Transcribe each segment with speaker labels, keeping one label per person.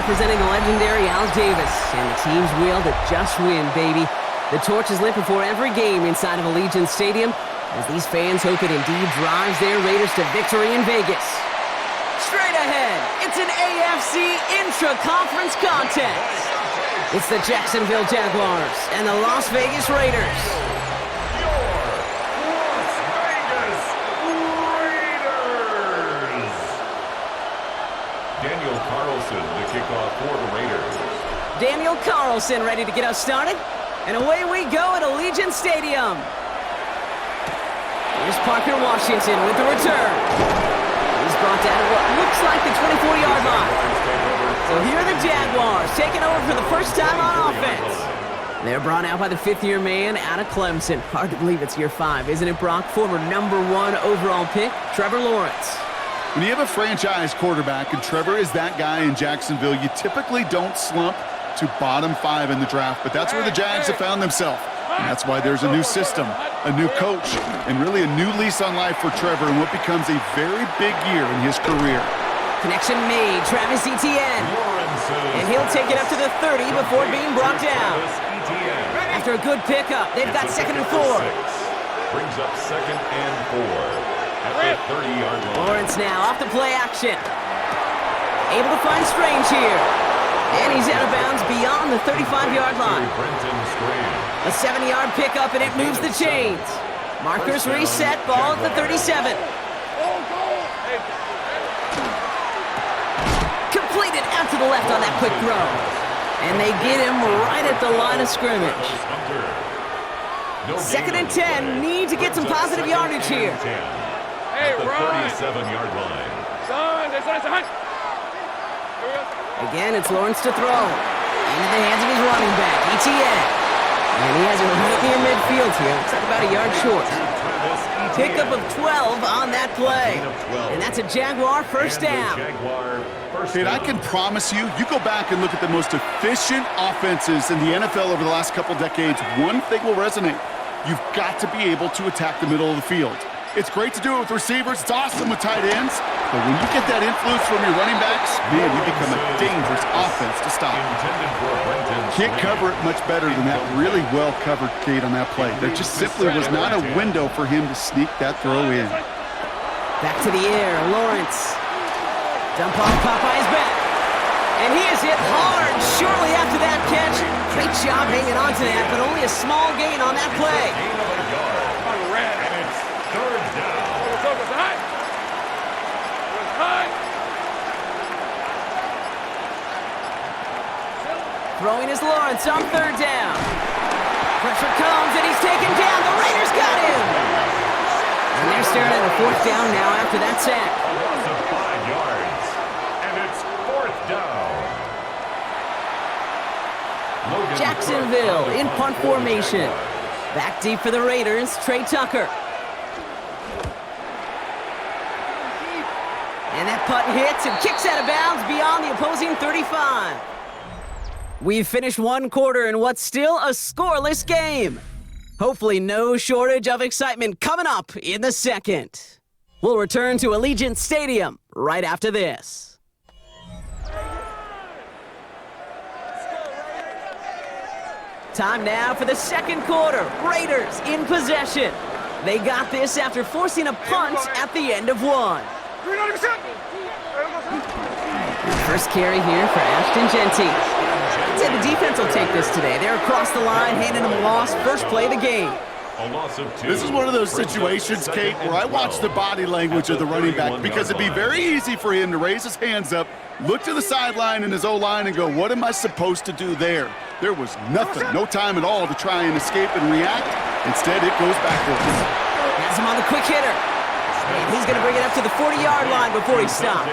Speaker 1: representing the legendary Al Davis, and the team's will to just win, baby. The torch is lit before every game inside of Allegiant Stadium, as these fans hope it indeed drives their Raiders to victory in Vegas. Straight ahead, it's an AFC intra-conference contest. It's the Jacksonville Jaguars and the Las Vegas Raiders.
Speaker 2: Daniel Carlson to kick off for the Raiders.
Speaker 1: Daniel Carlson ready to get us started. And away we go at Allegiant Stadium. Here's Parker Washington with the return. He's brought down at what looks like the 24-yard line. So here are the Jaguars taking over for the first time on offense. They're brought out by the fifth-year man out of Clemson. Hard to believe it's year 5, isn't it, Brock? Former #1 overall pick, Trevor Lawrence.
Speaker 3: When you have a franchise quarterback, and Trevor is that guy in Jacksonville, you typically don't slump to bottom 5 in the draft, but that's where the Jags have found themselves. And that's why there's a new system, a new coach, and really a new lease on life for Trevor in what becomes a very big year in his career.
Speaker 1: Connection made, Travis Etienne. And he'll take it up to the 30 before being brought down. After a good pickup, they've got 2nd and 4.
Speaker 2: Brings up 2nd and 4 at the 30-yard line.
Speaker 1: Lawrence now off the play action. Able to find Strange here. And he's out of bounds beyond the 35-yard line. A 7-yard pickup, and it moves the chains. Markers reset, ball at the 37. Completed out to the left on that quick throw. And they get him right at the line of scrimmage. 2nd and 10, need to get some positive yardage here.
Speaker 2: Hey, the 37-yard line.
Speaker 1: Again, it's Lawrence to throw. Into the hands of his running back, Etienne. And he has it right near midfield here. Looks like about a yard short. Pickup of 12 on that play. And that's a Jaguar first down.
Speaker 3: And I can promise you, you go back and look at the most efficient offenses in the NFL over the last couple decades, one thing will resonate. You've got to be able to attack the middle of the field. It's great to do it with receivers. It's awesome with tight ends. But when you get that influence from your running backs, man, you become a dangerous offense to stop. Can't cover it much better than that really well-covered gate on that play. There just simply was not a window for him to sneak that throw in.
Speaker 1: Back to the air, Lawrence. Dump off Popeye's back. And he is hit hard shortly after that catch. Great job hanging on to that, but only a small gain on that play. Throwing is Lawrence on 3rd down. Pressure comes, and he's taken down. The Raiders got him. And they're staring at a 4th down now after that sack.
Speaker 2: Loss of 5 yards, and it's 4th down.
Speaker 1: Jacksonville in punt formation. Back deep for the Raiders, Trey Tucker. And that punt hits and kicks out of bounds beyond the opposing 35. We've finished one quarter in what's still a scoreless game. Hopefully no shortage of excitement coming up in the second. We'll return to Allegiant Stadium right after this. Time now for the second quarter. Raiders in possession. They got this after forcing a punt at the end of one. First carry here for Ashton Genty. I'd say the defense will take this today. They're across the line, handing them a loss. First play of the game.
Speaker 3: This is one of those situations, Kate, where I watch the body language of the running back because it'd be very easy for him to raise his hands up, look to the sideline in his O-line and go, what am I supposed to do there? There was nothing, no time at all to try and escape and react. Instead, it goes backwards.
Speaker 1: Has him on the quick hitter. And he's going to bring it up to the 40-yard line before he stops.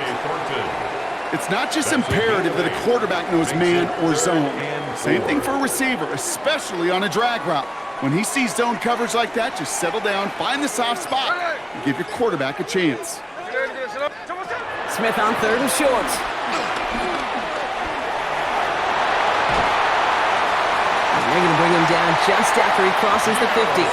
Speaker 3: It's not just imperative that a quarterback knows man or zone. Same thing for a receiver, especially on a drag route. When he sees zone coverage like that, just settle down, find the soft spot, and give your quarterback a chance.
Speaker 1: Smith on 3rd and short. And they're going to bring him down just after he crosses the 50.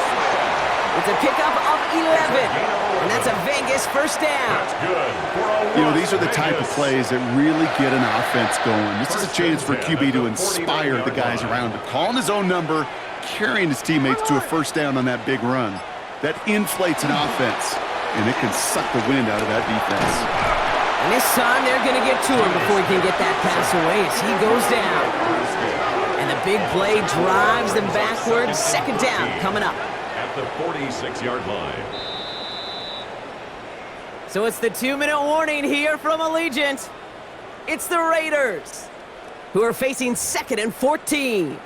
Speaker 1: It's a pickup of 11. And And that's a Vegas first down.
Speaker 2: That's good for a
Speaker 3: You know, these are the
Speaker 2: Las
Speaker 3: type of
Speaker 2: Vegas.
Speaker 3: plays that really get an offense going. This is a chance for QB to inspire the guys around him. Calling his own number, carrying his teammates to a first down on that big run. That inflates an offense, and it can suck the wind out of that defense.
Speaker 1: And this time they're going to get to him before he can get that pass away as he goes down. And the big play drives them backwards. Second down coming up.
Speaker 2: At the 46-yard line.
Speaker 1: So it's the 2-minute warning here from Allegiant. It's the Raiders, who are facing 2nd and 14.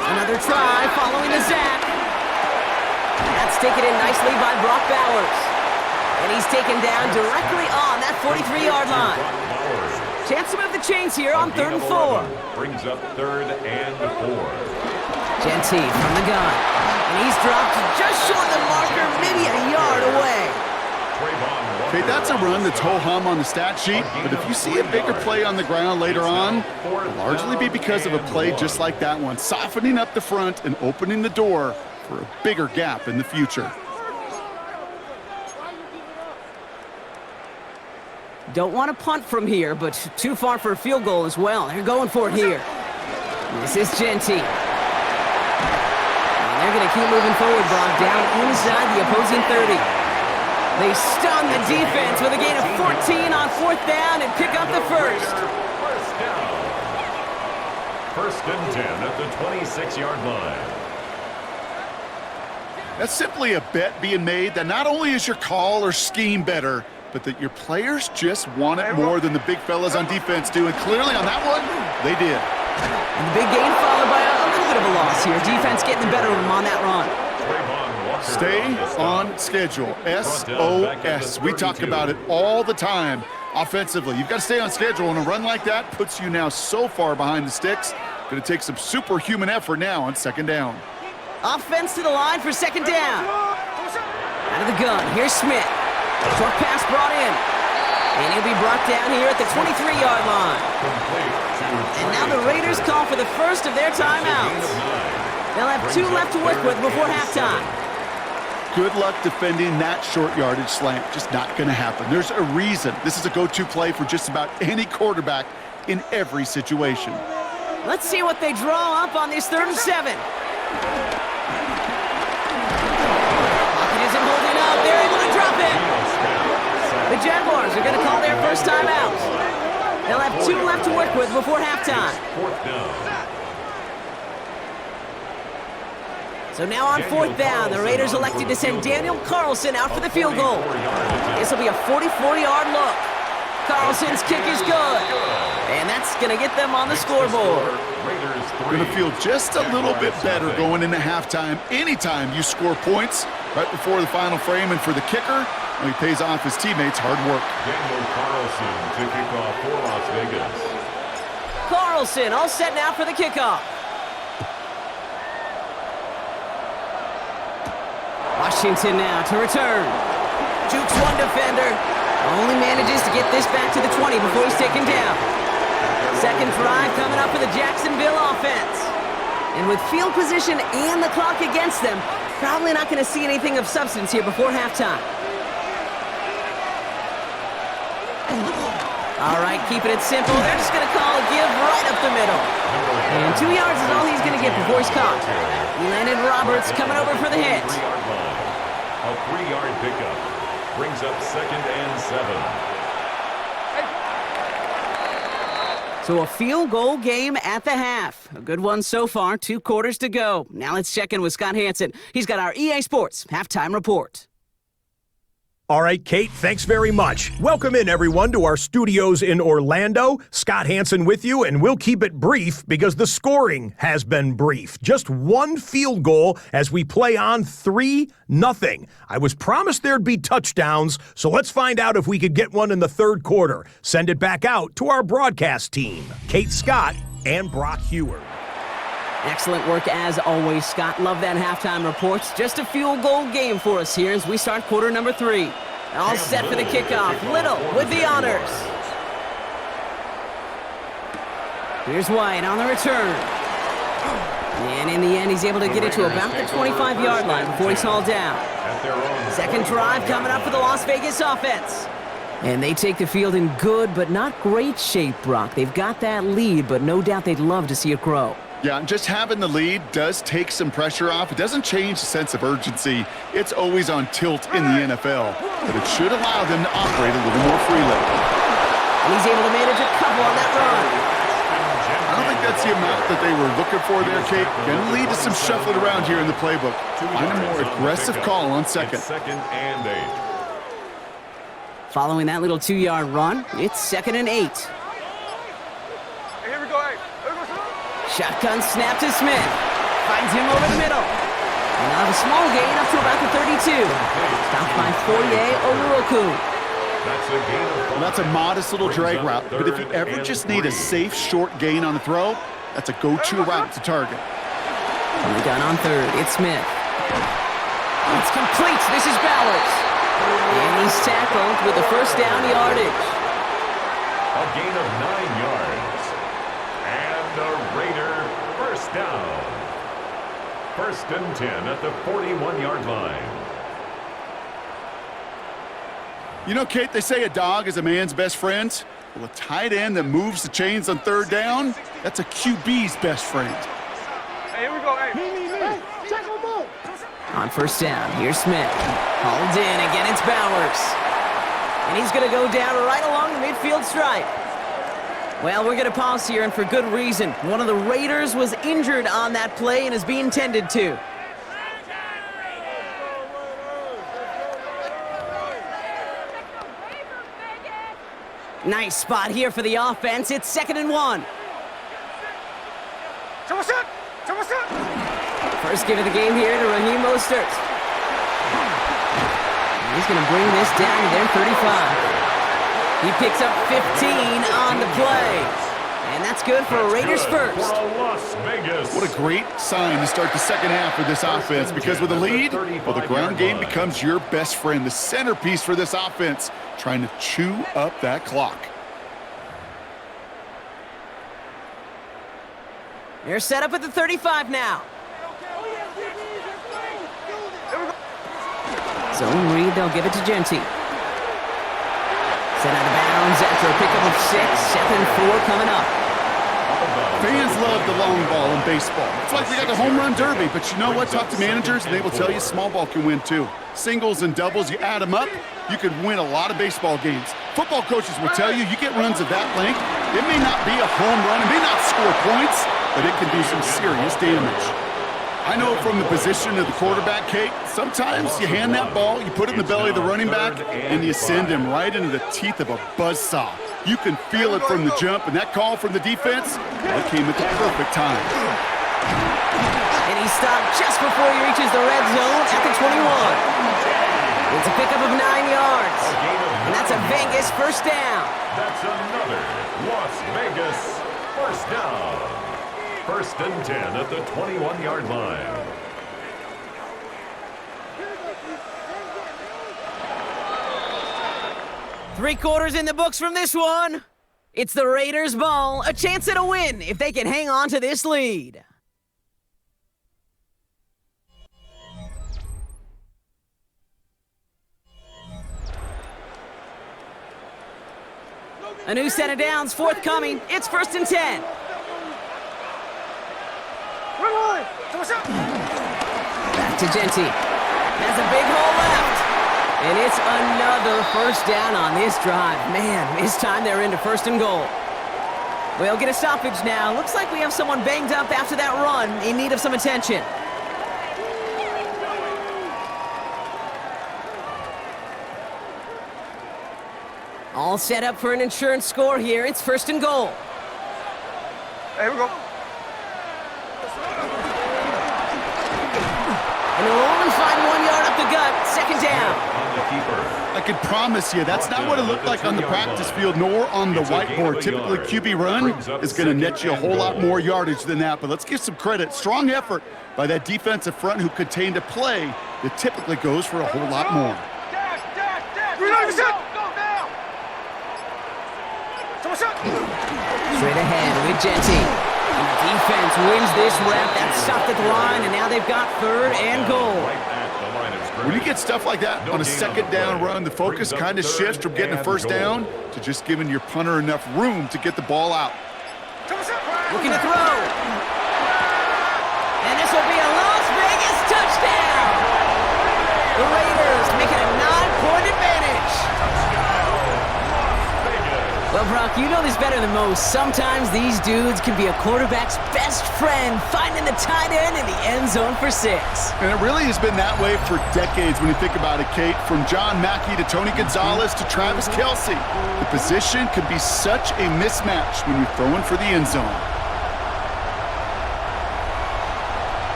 Speaker 1: Another try following the zap. That's taken in nicely by Brock Bowers. And he's taken down directly on that 43-yard line. Chance to move the chains here on 3rd and 4.
Speaker 2: Brings up 3rd and 4.
Speaker 1: Genty from the gun. And he's dropped just short of the marker, maybe a yard away.
Speaker 3: Okay, that's a run that's ho-hum on the stat sheet, but if you see a bigger play on the ground later on, it'll largely be because of a play just like that one, softening up the front and opening the door for a bigger gap in the future.
Speaker 1: Don't want to punt from here, but too far for a field goal as well. They're going for it here. This is Genty. And they're going to keep moving forward, Brock, down inside the opposing 30. They stun the defense with a gain of 14 on 4th down and pick up the first.
Speaker 2: First down. 1st and 10 at the 26-yard line.
Speaker 3: That's simply a bet being made that not only is your call or scheme better, but that your players just want it more than the big fellas on defense do. And clearly on that one, they did.
Speaker 1: And the big gain followed by a little bit of a loss here. Defense getting the better of them on that run.
Speaker 3: Stay on schedule. SOS. We talk about it all the time offensively. You've got to stay on schedule, and a run like that puts you now so far behind the sticks. Going to take some superhuman effort now on 2nd down.
Speaker 1: Offense to the line for 2nd down. Out of the gun, here's Smith. Short pass brought in. And he'll be brought down here at the 23-yard line. And now the Raiders call for the first of their timeouts. They'll have 2 left to work with before halftime.
Speaker 3: Good luck defending that short yardage slant. Just not going to happen. There's a reason. This is a go-to play for just about any quarterback in every situation.
Speaker 1: Let's see what they draw up on this 3rd and 7. Pocket isn't holding up. They're able to drop it. The Jaguars are going to call their first timeout. They'll have 2 left to work with before halftime.
Speaker 2: 4th down.
Speaker 1: So now on 4th down, the Raiders elected to send Daniel Carlson out for the field goal. This will be a 44-yard look. Carlson's kick is good. And that's going to get them on the scoreboard.
Speaker 3: Going to feel just a little bit better going into halftime. Anytime you score points right before the final frame, and for the kicker, he pays off his teammates' hard work.
Speaker 2: Daniel Carlson to kick off for Las Vegas.
Speaker 1: Carlson all set now for the kickoff. Washington now to return. Jukes one defender. Only manages to get this back to the 20 before he's taken down. Second drive coming up for the Jacksonville offense. And with field position and the clock against them, probably not going to see anything of substance here before halftime. All right, keeping it simple. They're just going to call a give right up the middle. And 2 yards is all he's going to get before he's caught. Landon Roberts coming over for the hit.
Speaker 2: A 3-yard pickup brings up 2nd and 7.
Speaker 1: So a field goal game at the half. A good one so far. 2 quarters to go. Now let's check in with Scott Hanson. He's got our EA Sports halftime report.
Speaker 4: All right, Kate, thanks very much. Welcome in, everyone, to our studios in Orlando. Scott Hanson with you, and we'll keep it brief because the scoring has been brief. Just 1 field goal as we play on 3-0. I was promised there'd be touchdowns, so let's find out if we could get one in the 3rd quarter. Send it back out to our broadcast team, Kate Scott and Brock Heward.
Speaker 1: Excellent work as always, Scott. Love that halftime report. Just a field goal game for us here as we start quarter number 3. All set for the kickoff. Little with the honors. Here's White on the return. And in the end, he's able to get it to about the 25-yard line before he's hauled down. Second drive coming up for the Las Vegas offense. And they take the field in good but not great shape, Brock. They've got that lead, but no doubt they'd love to see it grow.
Speaker 3: Yeah, and just having the lead does take some pressure off. It doesn't change the sense of urgency. It's always on tilt in the NFL, but it should allow them to operate a little more freely.
Speaker 1: And he's able to manage a couple on that run.
Speaker 3: I don't think that's the amount that they were looking for there, Kate. Going to lead to some shuffling around here in the playbook. Find a more aggressive call on second.
Speaker 2: Second and 8.
Speaker 1: Following that little 2-yard run, it's 2nd and 8.
Speaker 5: Here we go,
Speaker 1: Shotgun snap to Smith. Finds him over the middle. And now a small gain up to about the 32. Stopped by Foye Oluoku.
Speaker 2: That's a gain of 4.
Speaker 3: Well, that's a modest little drag route, but if you ever just need a safe, short gain on the throw, that's a go-to route to target.
Speaker 1: Only done on 3rd. It's Smith. It's complete. This is Bowers. And he's tackled with the first down yardage.
Speaker 2: A gain of 9 yards. And a Raider first down. 1st and 10 at the 41-yard line.
Speaker 3: You know, Kate, they say a dog is a man's best friend. Well, a tight end that moves the chains on 3rd down, that's a QB's best friend.
Speaker 5: Hey, here we go, hey.
Speaker 1: On 1st down, here's Smith. Hauled in, again it's Bowers. And he's going to go down right along the midfield stripe. Well, we're going to pause here, and for good reason. One of the Raiders was injured on that play and is being tended to. Nice spot here for the offense. It's 2nd and 1. First give of the game here to Raheem Mostert. He's going to bring this down to their 35. He picks up 15 on the play. And that's good for a Raiders first.
Speaker 3: What a great sign to start the second half of this offense, because with a lead, well, the ground game becomes your best friend, the centerpiece for this offense, trying to chew up that clock.
Speaker 1: They're set up at the 35 now. Zone read, they'll give it to Genty. Set out of bounds after a pickup of 6, 7-4 coming up.
Speaker 3: Fans love the long ball in baseball. It's like we got the home run derby, but you know what? Talk to managers, and they will tell you small ball can win too. Singles and doubles, you add them up, you could win a lot of baseball games. Football coaches will tell you, you get runs of that length, it may not be a home run, it may not score points, but it can do some serious damage. I know from the position of the quarterback, Kate, sometimes you hand that ball, you put it in the belly of the running back, and you send him right into the teeth of a buzzsaw. You can feel it from the jump, and that call from the defense, that came at the perfect time.
Speaker 1: And he stopped just before he reaches the red zone at the 21. It's a pickup of 9 yards, and that's a Vegas first down.
Speaker 2: That's another Las Vegas first down. 1st and 10 at the 21-yard line.
Speaker 1: Three quarters in the books from this one. It's the Raiders' ball, a chance at a win if they can hang on to this lead. A new set of downs forthcoming. It's 1st and 10. Back to Genty. Has a big hole left. And it's another first down on this drive. Man, this time they're into 1st and goal. We'll get a stoppage now. Looks like we have someone banged up after that run in need of some attention. All set up for an insurance score here. It's 1st and goal.
Speaker 5: Here we go.
Speaker 1: And they'll only find 1 yard up the gut. 2nd down.
Speaker 3: I can promise you, that's not what it looked like on the practice field, nor on the whiteboard. Typically, QB run is going to net you a whole lot more yardage than that, but let's give some credit. Strong effort by that defensive front who contained a play that typically goes for a whole lot more.
Speaker 1: Straight ahead with Genty. And the defense wins this rep. That's stopped at the line, and now they've got 3rd and goal.
Speaker 3: When you get stuff like that on a 2nd down run, the focus kind of shifts from getting a 1st down to just giving your punter enough room to get the ball out.
Speaker 1: Looking to throw. And this will be a Las Vegas touchdown. The Raiders making a 9-point advantage. Well, Brock, you know this better than most. Sometimes these dudes can be a quarterback's best friend, finding the tight end in the end zone for 6.
Speaker 3: And it really has been that way for decades when you think about it, Kate. From John Mackey to Tony Gonzalez to Travis Kelce. The position can be such a mismatch when you're throwing for the end zone.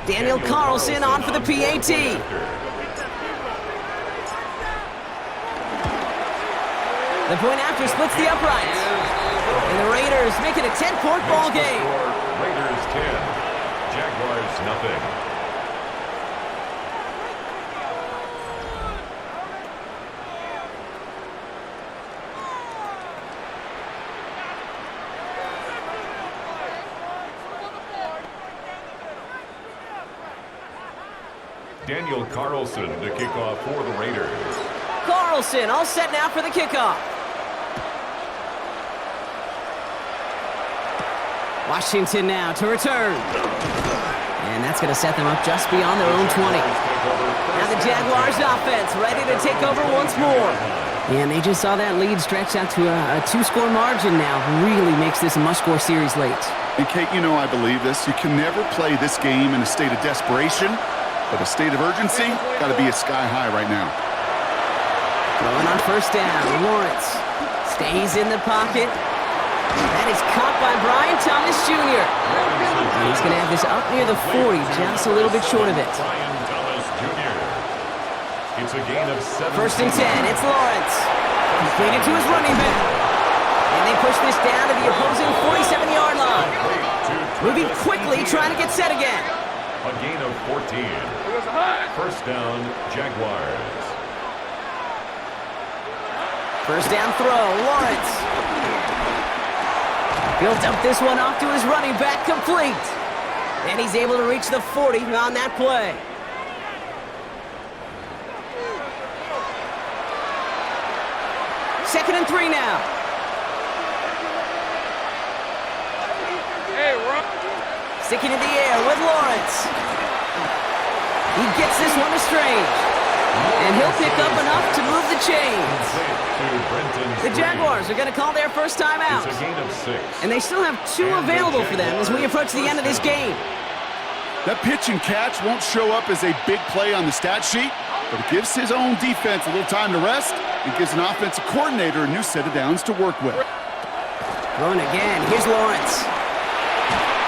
Speaker 1: Daniel Carlson on for the PAT. The point after splits the uprights. And the Raiders make it a 10-point ball game.
Speaker 2: Raiders 10, Jaguars nothing. Daniel Carlson to kick off for the Raiders.
Speaker 1: Carlson all set now for the kickoff. Washington now to return. And that's going to set them up just beyond their own 20. Now the Jaguars offense ready to take over once more. And they just saw that lead stretch out to a 2-score margin now. Really makes this a must-score series late.
Speaker 3: And Kate, you know I believe this. You can never play this game in a state of desperation. But a state of urgency, got to be a sky high right now.
Speaker 1: Throwing on 1st down, Lawrence stays in the pocket. That is caught by Brian Thomas Jr. And he's going to have this up near the 40, just a little bit short of it.
Speaker 2: Brian Thomas Jr. It's a gain of 7.
Speaker 1: 1st and 10, it's Lawrence. Completed to his running back. And they push this down to the opposing 47-yard line. Moving quickly, trying to get set again.
Speaker 2: A gain of 14. 1st down, Jaguars.
Speaker 1: 1st down throw, Lawrence. Built up this one off to his running back, complete. And he's able to reach the 40 on that play. Second and 3 now.
Speaker 5: Hey, run.
Speaker 1: Sticking in the air with Lawrence. He gets this one to Strange. And he'll pick up enough to move the chains. The Jaguars are going to call their first time out.
Speaker 2: It's a gain of 6.
Speaker 1: And they still have 2 available for them as we approach the end of this game.
Speaker 3: That pitch and catch won't show up as a big play on the stat sheet, but it gives his own defense a little time to rest and gives an offensive coordinator a new set of downs to work with.
Speaker 1: Throwing again. Here's Lawrence.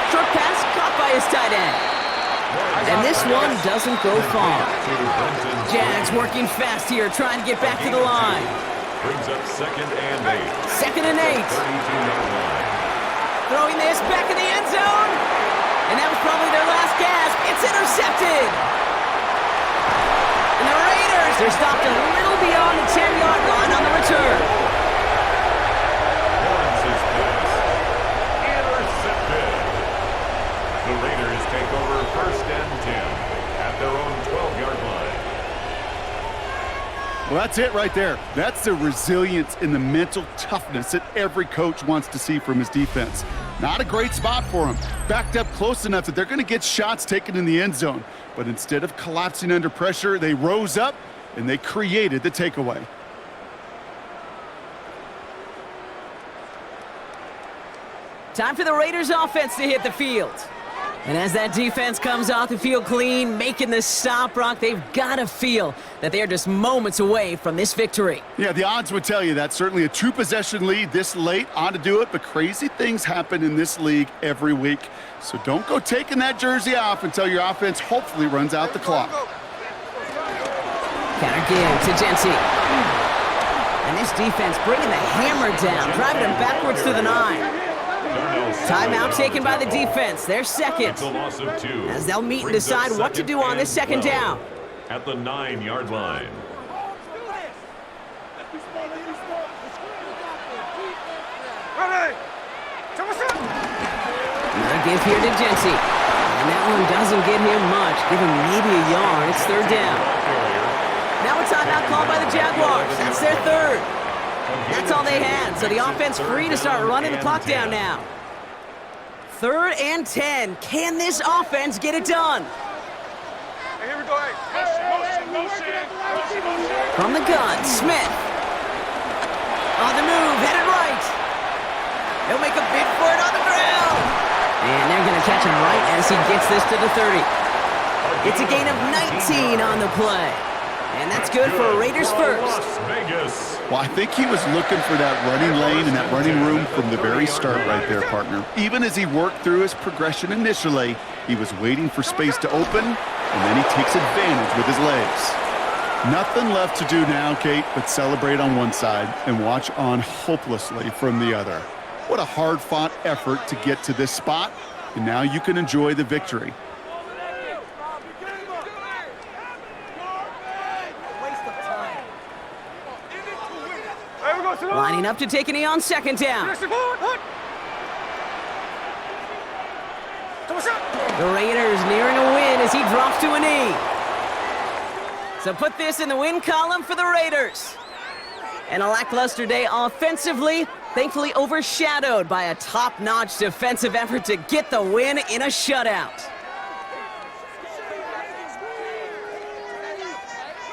Speaker 1: Short pass caught by his tight end. And this one doesn't go far. Jags working fast here, trying to get back to the line.
Speaker 2: Brings up 2nd and 8.
Speaker 1: 2nd and 8.
Speaker 2: 32-yard line.
Speaker 1: Throwing this back in the end zone. And that was probably their last gasp. It's intercepted. And the Raiders are stopped a little beyond the 10-yard line on the return.
Speaker 2: Lawrence's pass. Intercepted. The Raiders take over 1st and 10 at their own 12-yard line.
Speaker 3: Well, that's it right there. That's the resilience and the mental toughness that every coach wants to see from his defense. Not a great spot for him. Backed up close enough that they're going to get shots taken in the end zone. But instead of collapsing under pressure, they rose up and they created the takeaway.
Speaker 1: Time for the Raiders offense to hit the field. And as that defense comes off the field clean, making the stop, Brock, they've got to feel that they're just moments away from this victory.
Speaker 3: Yeah, the odds would tell you that. Certainly a 2-possession lead this late ought to do it, but crazy things happen in this league every week. So don't go taking that jersey off until your offense hopefully runs out the clock.
Speaker 1: Counter give to Genty. And this defense bringing the hammer down, driving him backwards to the 9. Timeout taken by the defense. They're second.
Speaker 2: It's a loss of 2.
Speaker 1: As they'll meet and
Speaker 2: Brings up
Speaker 1: decide what to do on this second
Speaker 2: 12
Speaker 1: down.
Speaker 2: At the 9-yard line.
Speaker 5: Ready.
Speaker 1: Another give here to Jency. And that one doesn't get him much. Give him maybe a yard. It's third down. Now a timeout called by the Jaguars. That's their third. That's all they had. So the offense free to start running the clock down now. 3rd and 10. Can this offense get it done?
Speaker 5: Hey, here we go. Hey. Motion.
Speaker 1: From the gun, Smith. On the move, headed right. He'll make a bid for it on the ground. And they're going to catch him right as he gets this to the 30. It's a gain of 19 on the play. And that's good for Raiders first.
Speaker 2: Las Vegas.
Speaker 3: Well, I think he was looking for that running lane and that running room from the very start right there, partner. Even as he worked through his progression initially, he was waiting for space to open, and then he takes advantage with his legs. Nothing left to do now, Kate, but celebrate on one side and watch on hopelessly from the other. What a hard-fought effort to get to this spot, and now you can enjoy the victory.
Speaker 1: Lining up to take a knee on second down. The Raiders nearing a win as he drops to a knee. So put this in the win column for the Raiders. And a lackluster day offensively, thankfully overshadowed by a top-notch defensive effort to get the win in a shutout.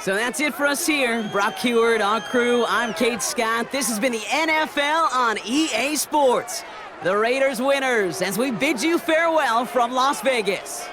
Speaker 1: So that's it for us here. Brock Heward, our crew, I'm Kate Scott. This has been the NFL on EA Sports. The Raiders winners as we bid you farewell from Las Vegas.